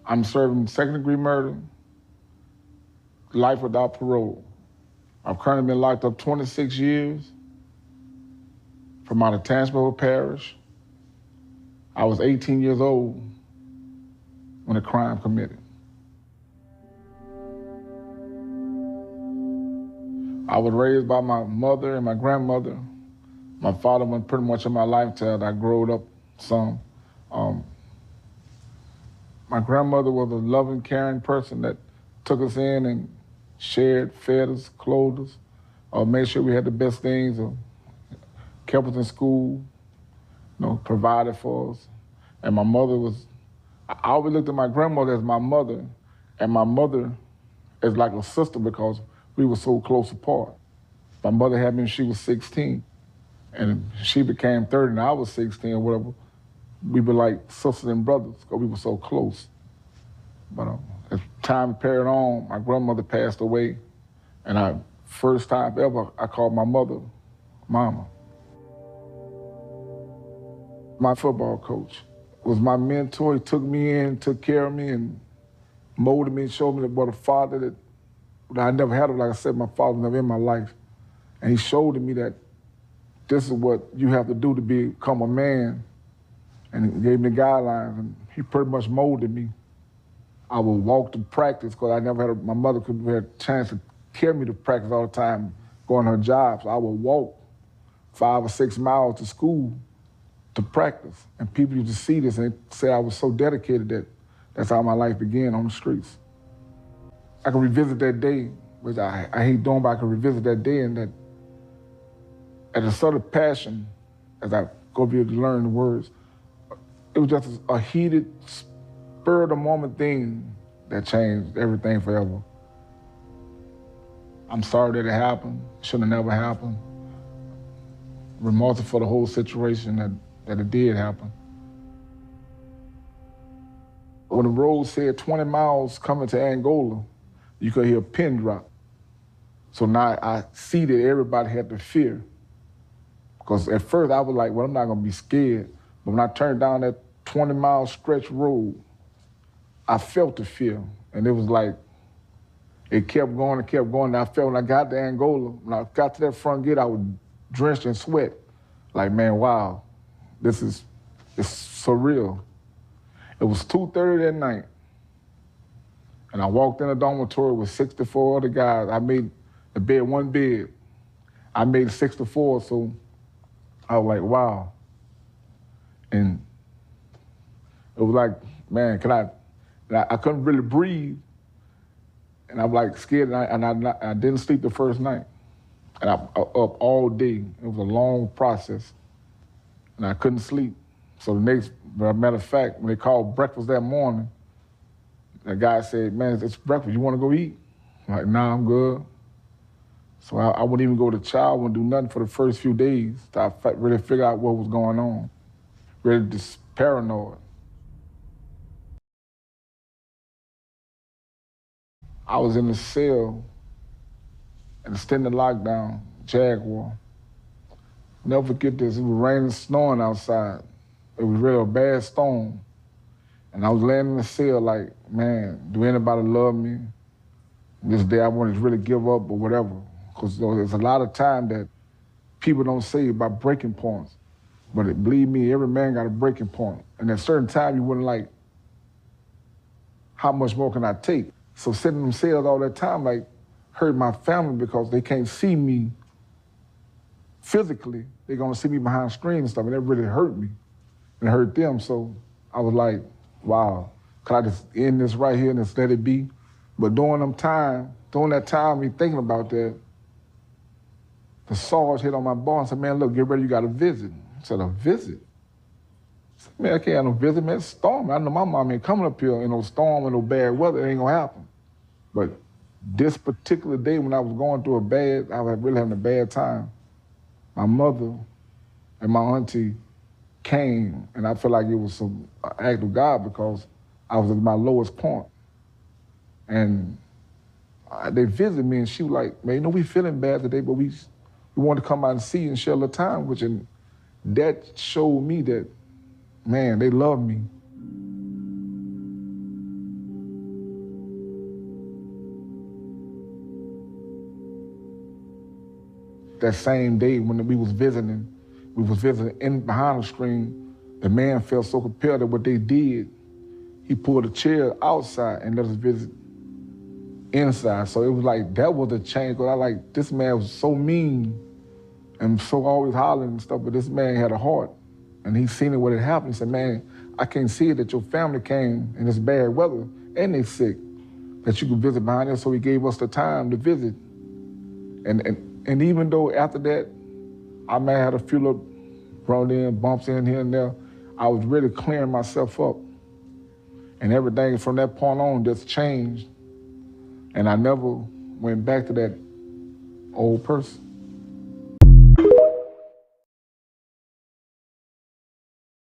I'm serving second-degree murder, life without parole. I've currently been locked up 26 years from out of Tangipahoa Parish. I was 18 years old when the crime committed. I was raised by my mother and my grandmother. My father went pretty much in my life till I grew up some. My grandmother was a loving, caring person that took us in and shared, fed us, clothed us, made sure we had the best things, kept us in school, provided for us. And my mother was, I always looked at my grandmother as my mother, and my mother as like a sister because we were so close apart. My mother had me when she was 16, and she became 30 and I was 16 or whatever. We were like sisters and brothers because we were so close. But as time carried on, my grandmother passed away, and first time ever, I called my mother Mama. My football coach was my mentor. He took me in, took care of me, and molded me and showed me what a father that I never had. Like I said, my father was never in my life. And he showed me that this is what you have to do to become a man. And he gave me the guidelines, and he pretty much molded me. I would walk to practice because I never had, my mother could have a chance to carry me to practice all the time, going to her job. So I would walk 5 or 6 miles to school to practice. And people used to see this and say I was so dedicated that that's how my life began on the streets. I can revisit that day, which I hate doing, but I can revisit that day, and that at a sort of passion, as I go be able to learn the words, it was just a heated, spur of the moment thing that changed everything forever. I'm sorry that it happened. Should have never happened. Remorseful for the whole situation that it did happen. When the road said 20 miles coming to Angola, you could hear a pin drop. So now I see that everybody had the fear. Because at first I was like, well, I'm not gonna be scared. But when I turned down that 20-mile stretch road, I felt the fear. And it was like, it kept going and kept going. And I felt when I got to Angola, when I got to that front gate, I was drenched in sweat. Like, man, wow, it's surreal. It was 2:30 that night. And I walked in a dormitory with 64 other guys. I made the bed one bed. I made 64, so I was like, wow. And it was like, man, I couldn't really breathe. And I'm like scared, and I didn't sleep the first night. And I up all day. It was a long process. And I couldn't sleep. So the next, matter of fact, when they called breakfast that morning, the guy said, man, it's breakfast, you wanna go eat? I'm like, nah, I'm good. So I wouldn't even go to chow, I wouldn't do nothing for the first few days till I really figured out what was going on. Really just paranoid. I was in the cell, in the extended lockdown, Jaguar. Never forget this, it was raining, snowing outside. It was really a bad storm. And I was laying in the cell like, man, do anybody love me? This day I wanted to really give up or whatever. Because there's a lot of time that people don't say about breaking points. But believe me, every man got a breaking point. And at a certain time you wouldn't like, how much more can I take? So sitting in them cells all that time like hurt my family because they can't see me physically. They're gonna see me behind screens and stuff, and that really hurt me and hurt them. So I was like, wow, could I just end this right here and just let it be? But during that time, me thinking about that, the SARS hit on my bar and said, man, look, get ready, you got a visit. I said, a visit? I said, man, I can't have no visit, man, it's storm. I know my mom ain't coming up here in no storm and no bad weather, it ain't gonna happen. But this particular day when I was going through I was really having a bad time, my mother and my auntie came, and I felt like it was some act of God because I was at my lowest point. And they visited me, and she was like, man, we feeling bad today, but we wanted to come out and see you and share a little time with you. And that showed me that, man, they love me. that same day when we was visiting in behind the screen. The man felt so compelled at what they did, he pulled a chair outside and let us visit inside. So it was like, that was a change, because I like, this man was so mean and so always hollering and stuff, but this man had a heart. And he seen it when it happened. He said, man, I can't see it that your family came in this bad weather and they sick, that you could visit behind us. So he gave us the time to visit. And even though after that, I may have had a few little brought in, bumps in here and there, I was really clearing myself up. And everything from that point on just changed. And I never went back to that old person.